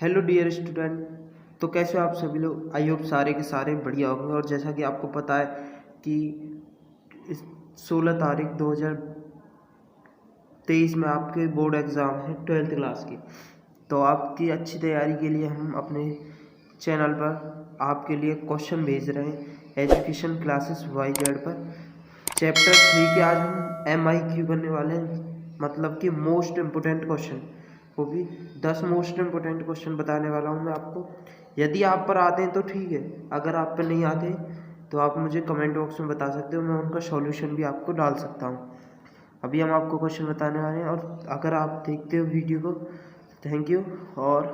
Hello dear student. तो कैसे हो आप सभी लोग? आई होप सारे के सारे बढ़िया होंगे। और जैसा कि आपको पता है कि 16 तारीख 2023 में आपके बोर्ड एग्ज़ाम है 12th क्लास की। तो आपकी अच्छी तैयारी के लिए हम अपने चैनल पर आपके लिए क्वेश्चन भेज रहे हैं एजुकेशन क्लासेस YZ पर। चैप्टर 3 के आज हम MIQ करने वाले हैं, मतलब कि मोस्ट इम्पोर्टेंट क्वेश्चन। वो भी 10 मोस्ट इम्पोर्टेंट क्वेश्चन बताने वाला हूँ मैं आपको। यदि आप पर आते हैं तो ठीक है, अगर आप पर नहीं आते तो आप मुझे कमेंट बॉक्स में बता सकते हो, मैं उनका सॉल्यूशन भी आपको डाल सकता हूँ। अभी हम आपको क्वेश्चन बताने वाले हैं, और अगर आप देखते हो वीडियो को थैंक यू। और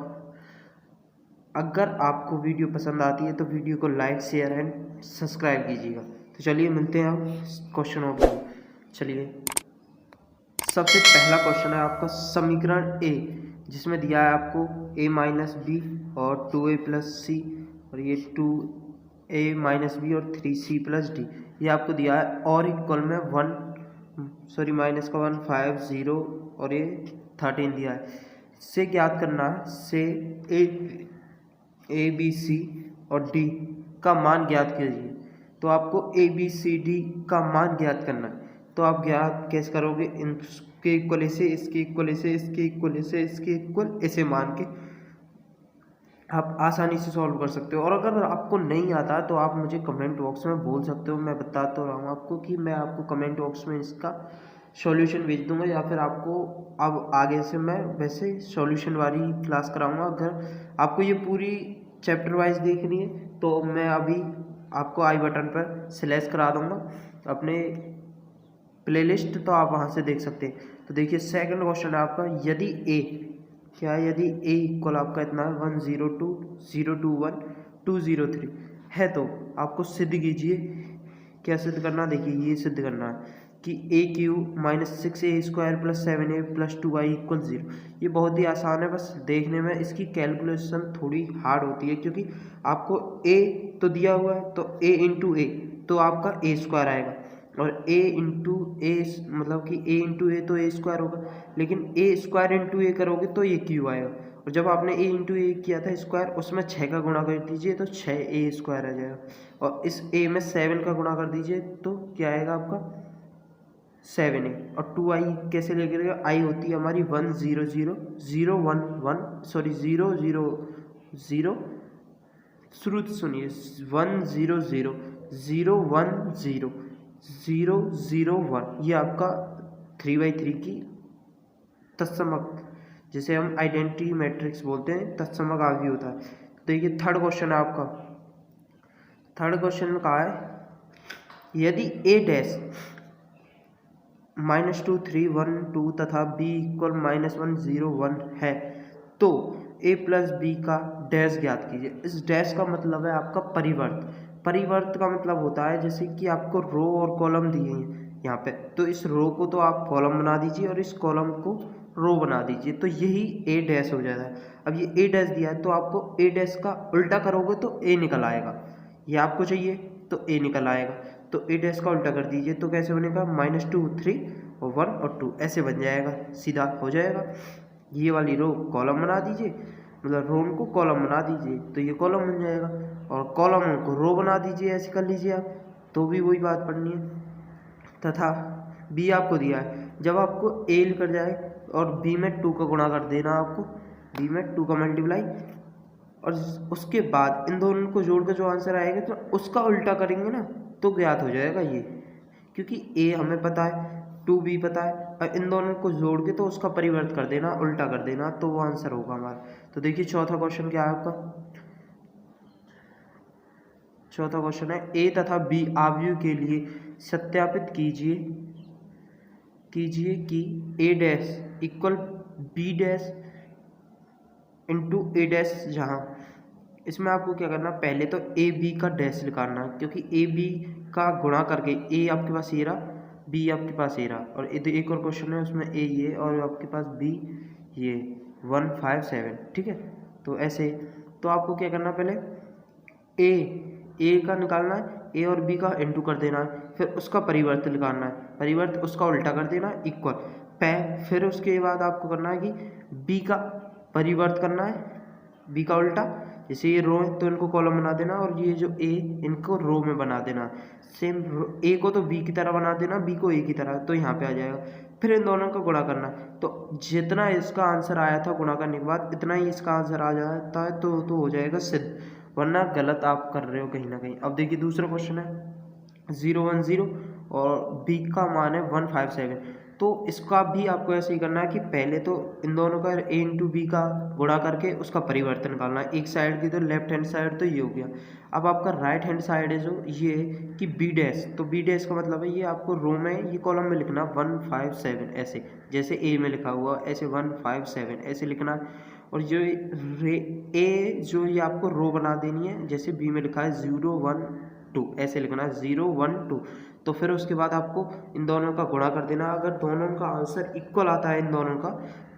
अगर आपको वीडियो पसंद आती है तो वीडियो को लाइक शेयर एंड सब्सक्राइब कीजिएगा। तो चलिए मिलते हैं आप क्वेश्चनों के। चलिए, सबसे पहला क्वेश्चन है आपका समीकरण ए, जिसमें दिया है आपको a-b और 2a+c, और ये 2a-b और 3c+d। ये आपको दिया है और इक्वल में माइनस का 1 5 0 और ये 13 दिया है। से ज्ञात करना है, से ए बी सी और डी का मान ज्ञात कीजिए। तो आपको ए बी सी डी का मान ज्ञात करना है। तो आप ज्ञात कैसे करोगे? इनके इक्वल ऐसे, इसके इक्वल ऐसे, इसके इक्वल ऐसे, इसके इक्वल ऐसे मान के आप आसानी से सॉल्व कर सकते हो। और अगर आपको नहीं आता तो आप मुझे कमेंट बॉक्स में बोल सकते हो, मैं बता तो रहा हूँ आपको कि मैं आपको कमेंट बॉक्स में इसका सॉल्यूशन भेज दूंगा, या फिर आपको अब आगे से मैं वैसे सॉल्यूशन वाली क्लास कराऊंगा। अगर आपको ये पूरी चैप्टर वाइज देखनी है तो मैं अभी आपको आई बटन पर सिलेक्ट करा दूंगा अपने प्लेलिस्ट, तो आप वहाँ से देख सकते हैं। तो देखिए, सेकंड क्वेश्चन है आपका, यदि ए क्या है, यदि ए इक्वल आपका इतना है 102 021 203 है, तो आपको सिद्ध कीजिए। क्या सिद्ध करना? देखिए, ये सिद्ध करना है कि a³ -6a² + 7a + 2i = 0। ये बहुत ही आसान है, बस देखने में इसकी कैलकुलेशन थोड़ी हार्ड होती है, क्योंकि आपको a तो दिया हुआ है, तो a इंटू ए तो आपका a² आएगा, और a इंटू ए मतलब कि a इंटू ए तो a² होगा, लेकिन a² इंटू ए करोगे तो ये क्यू आएगा। और जब आपने a इंटू ए किया था स्क्वायर, उसमें 6 का गुणा कर दीजिए तो 6a² आ जाएगा, और इस a में 7 का गुणा कर दीजिए तो क्या आएगा आपका 7a। और 2i कैसे लेके गए? i होती है हमारी 1 0 0 0 1 1 0 0 0, शुरू से सुनिए, 1 0 0 0 1 0 0 0 1। ये आपका 3/3 की तत्समक, जिसे हम आइडेंटिटी मैट्रिक्स बोलते हैं, तत्समक आगे होता है। तो देखिए, थर्ड क्वेश्चन है आपका। थर्ड क्वेश्चन में कहा है, यदि a डैश -2 3 1 2 तथा b = -1 0 1 है, तो a + b का डैश ज्ञात कीजिए। इस डैश का मतलब है आपका परिवर्त। परिवर्त का मतलब होता है जैसे कि आपको रो और कॉलम दिए हैं यहाँ पे, तो इस रो को तो आप कॉलम बना दीजिए और इस कॉलम को रो बना दीजिए, तो यही a डैश हो जाता है। अब ये a डैश दिया है, तो आपको a डैश का उल्टा करोगे तो a निकल आएगा। ये आपको चाहिए तो a निकल आएगा, तो a डैश का उल्टा कर दीजिए तो कैसे बनेगा? -2 3 और 1 और 2 ऐसे बन जाएगा, सीधा हो जाएगा। ये वाली रो कॉलम बना दीजिए, मतलब रो को कॉलम बना दीजिए तो ये कॉलम बन जाएगा, और कॉलम को रो बना दीजिए, ऐसे कर लीजिए आप, तो भी वही बात पढ़नी है। तथा b आपको दिया है, जब आपको a लिखकर जाए और b में 2 का गुणा कर देना, आपको b में 2 का मल्टीप्लाई, और उसके बाद इन दोनों को जोड़ कर जो आंसर आएगा तो उसका उल्टा करेंगे ना, तो ज्ञात हो जाएगा ये, क्योंकि a हमें पता है, 2b पता है, और इन दोनों को जोड़ के तो उसका परिवर्त कर देना, उल्टा कर देना, तो वो आंसर होगा हमारा। तो देखिए, चौथा क्वेश्चन क्या है आपका। चौथा क्वेश्चन है, a तथा b आव्यूह के लिए सत्यापित कीजिए कि a dash equal b dash into a dash, जहाँ इसमें आपको क्या करना, पहले तो ए बी का डैश निकालना है, क्योंकि ए बी का गुणा करके ए आपके पास ये रहा, बी आपके पास ये रहा, और एक और क्वेश्चन है उसमें ए ये और आपके पास बी ये 1 5 7, ठीक है। तो ऐसे, तो आपको क्या करना, पहले ए का निकालना है, ए और बी का इंटू कर देना है, फिर उसका परिवर्त निकालना है, परिवर्त उसका उल्टा कर देना है, इक्वल फिर उसके बाद आपको करना है कि बी का परिवर्त करना है, बी का उल्टा, जैसे ये रो है तो इनको कॉलम बना देना, और ये जो ए इनको रो में बना देना। सेम ए को तो बी की तरह बना देना, बी को ए की तरह, तो यहाँ पे आ जाएगा। फिर इन दोनों का गुणा करना, तो जितना इसका आंसर आया था गुणा करने के बाद इतना ही इसका आंसर आ जाता है, तो हो जाएगा सिद्ध, वरना गलत आप कर रहे हो कहीं ना कहीं। अब देखिए दूसरा क्वेश्चन है 010 और बी का मान है 157। तो इसका भी आपको ऐसे ही करना है कि पहले तो इन दोनों का ए इंटू बी का गुणा करके उसका परिवर्तन निकालना है। एक साइड की तो लेफ्ट हैंड साइड तो ये हो गया। अब आपका राइट हैंड साइड है जो ये कि बी डैश, तो बी डैश का मतलब है ये आपको रो में ये कॉलम में लिखना 157 ऐसे, जैसे ए में लिखा हुआ ऐसे 157 ऐसे लिखना है। और जो ए जो ये आपको रो बना देनी है, जैसे बी में लिखा है 012 ऐसे लिखना है 012। तो फिर उसके बाद आपको इन दोनों का गुणा कर देना। अगर दोनों का आंसर इक्वल आता है इन दोनों का,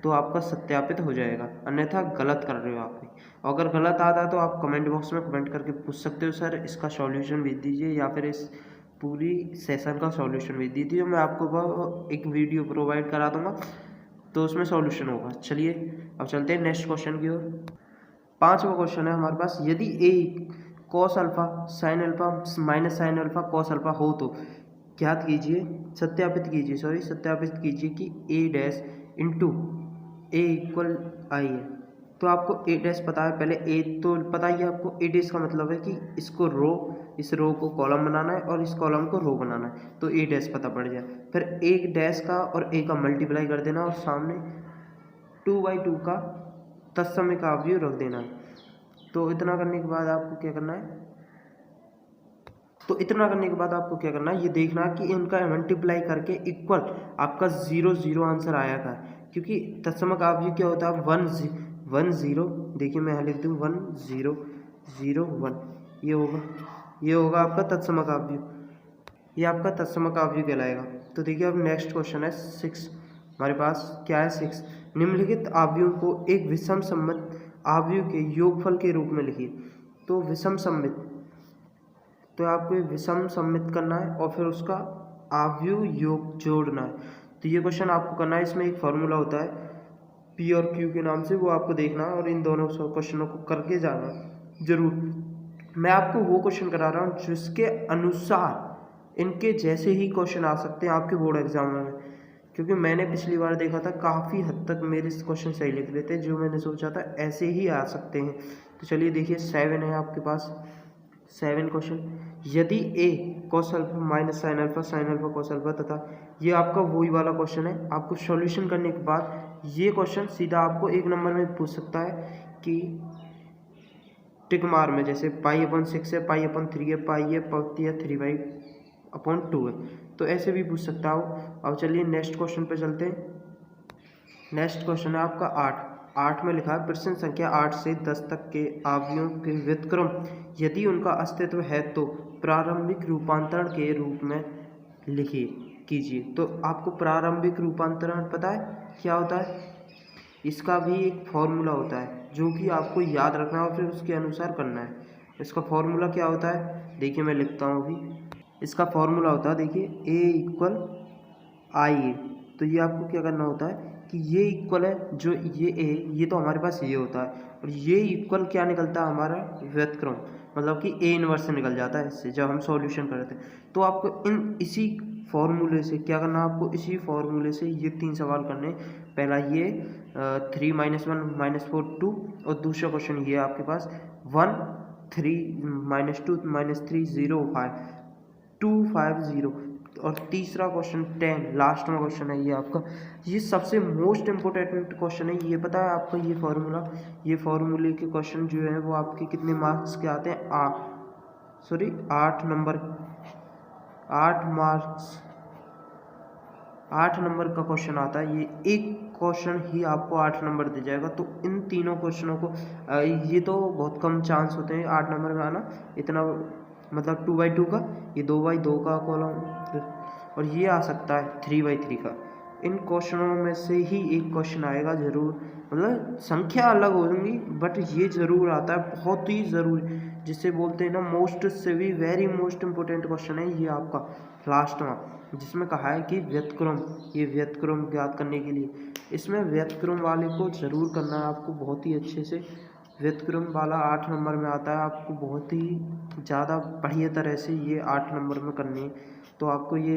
तो आपका सत्यापित हो जाएगा, अन्यथा गलत कर रहे हो आप। अगर गलत आता है तो आप कमेंट बॉक्स में कमेंट करके पूछ सकते हो सर इसका सॉल्यूशन भेज दीजिए, या फिर इस पूरी सेशन का सॉल्यूशन भेज दीजिए, मैं आपको एक वीडियो प्रोवाइड करा दूंगा, तो उसमें सॉल्यूशन होगा। चलिए अब चलते हैं नेक्स्ट क्वेश्चन की ओर। 5वां क्वेश्चन है हमारे पास, यदि A cos alpha sine alpha minus sine alpha cos alpha हो तो ज्ञात कीजिए, सत्यापित कीजिए कि A dash into A equal I है। तो आपको ए डैश पता है, पहले ए तो पता ही है आपको। ए डैश का मतलब है कि इसको रो, इस रो को कॉलम बनाना है और इस कॉलम को रो बनाना है, तो ए डैश पता पड़ जाए। फिर एक डैश का और ए का मल्टीप्लाई कर देना और सामने 2/2 का तत्समय का अवयव रख देना है। तो इतना करने के बाद आपको क्या करना है, ये देखना कि इनका मल्टीप्लाई करके इक्वल आपका 0 आंसर आया था। क्योंकि तत्समय का अवयव क्या होता है 1 0, देखिए मैं यहाँ लिख दूँ 1 0 0 1, ये होगा आपका तत्समय का अवयव, ये आपका तत्समय का अवयव कहलाएगा। तो देखिए अब नेक्स्ट क्वेश्चन है 6, हमारे पास क्या है 6, निम्नलिखित अवयवों को एक विषम सम्मित अवयव के योगफल के रूप में लिखिए। तो विषम सम्मित, तो आपको विषम सम्मित करना है और फिर उसका अवयव योग जोड़ना है। तो ये क्वेश्चन आपको करना है, इसमें एक फार्मूला होता है पी और क्यू के नाम से, वो आपको देखना है और इन दोनों क्वेश्चनों को करके जाना जरूर। मैं आपको वो क्वेश्चन करा रहा हूँ जिसके अनुसार इनके जैसे ही क्वेश्चन आ सकते हैं आपके बोर्ड एग्जाम में, क्योंकि मैंने पिछली बार देखा था काफ़ी हद तक मेरे क्वेश्चन सही लिख रहे थे, जो मैंने सोचा था ऐसे ही आ सकते हैं। तो चलिए देखिए 7 है आपके पास, 7 क्वेश्चन, यदि A cos alpha minus sine alpha cos alpha तथा, ये आपका वही वाला क्वेश्चन है। आपको सॉल्यूशन करने के बाद ये क्वेश्चन सीधा आपको 1 नंबर में पूछ सकता है कि टिक मार में, जैसे पाई/6 है, पाई/3 है, पाई है, पक्ति है, 3/2 है, तो ऐसे भी पूछ सकता हो। अब चलिए नेक्स्ट क्वेश्चन पे चलते हैं। नेक्स्ट क्वेश्चन है आपका 8 में लिखा है प्रश्न संख्या 8 से 10 तक के अवयवों के व्युत्क्रम यदि उनका अस्तित्व है तो प्रारंभिक रूपांतरण के रूप में लिखिए कीजिए। तो आपको प्रारंभिक रूपांतरण पता है क्या होता है, इसका भी एक फॉर्मूला होता है जो कि आपको याद रखना है और फिर उसके अनुसार करना है। इसका फॉर्मूला क्या होता है, देखिए मैं लिखता हूँ अभी। इसका फॉर्मूला होता है, देखिए ए इक्वल आई ए। तो ये आपको क्या करना होता है कि ये इक्वल है, जो ये ए, ये तो हमारे पास ये होता है, और ये इक्वल क्या निकलता है हमारा व्युत्क्रम, मतलब कि ए इनवर्स से निकल जाता है इससे जब हम सॉल्यूशन करते हैं। तो आपको इसी फॉर्मूले से क्या करना है, आपको इसी फॉर्मूले से ये 3 सवाल करने। पहला ये 3 - 1 -4 2, और दूसरा क्वेश्चन ये आपके पास 1 3 - 2 -3 0 5 2 5 0, और तीसरा क्वेश्चन 10 लास्ट में क्वेश्चन है ये आपका, ये सबसे मोस्ट इम्पोर्टेंट क्वेश्चन है। ये पता है आपका ये फॉर्मूले के क्वेश्चन जो है वो आपके कितने मार्क्स के आते हैं, 8 नंबर, 8 नंबर का क्वेश्चन आता है। ये एक क्वेश्चन ही आपको 8 नंबर दे जाएगा। तो इन तीनों क्वेश्चनों को ये तो बहुत कम चांस होते हैं 8 नंबर में आना, इतना मतलब 2/2 का, ये 2/2 का कॉलम, और ये आ सकता है 3/3 का। इन क्वेश्चनों में से ही एक क्वेश्चन आएगा जरूर, मतलब संख्या अलग होंगी बट ये जरूर आता है, बहुत ही ज़रूरी, जिसे बोलते हैं ना मोस्ट से भी वेरी मोस्ट इम्पोर्टेंट क्वेश्चन है ये आपका लास्ट में, जिसमें कहा है कि व्युत्क्रम, ये व्युत्क्रम ज्ञात करने के लिए, इसमें व्युत्क्रम वाले को ज़रूर करना है आपको बहुत ही अच्छे से, व्युत्क्रम वाला 8 नंबर में आता है, आपको बहुत ही ज़्यादा बढ़िया तरह से ये 8 नंबर में करनी है, तो आपको ये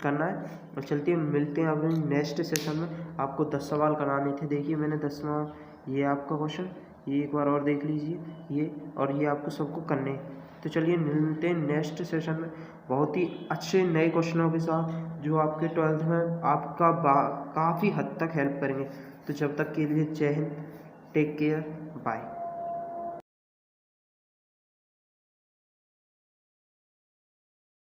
करना है। और चलते हैं, मिलते हैं अपने नेक्स्ट सेशन में। आपको 10 सवाल कराने थे, देखिए मैंने 10वां ये आपका क्वेश्चन, ये एक बार और देख लीजिए ये, और ये आपको सबको करने हैं। तो चलिए मिलते हैं नेक्स्ट सेशन में बहुत ही अच्छे नए क्वेश्चनों के साथ, जो आपके 12th में आपका काफ़ी हद तक हेल्प करेंगे। तो जब तक के लिए जय हिंद, टेक केयर, बाय।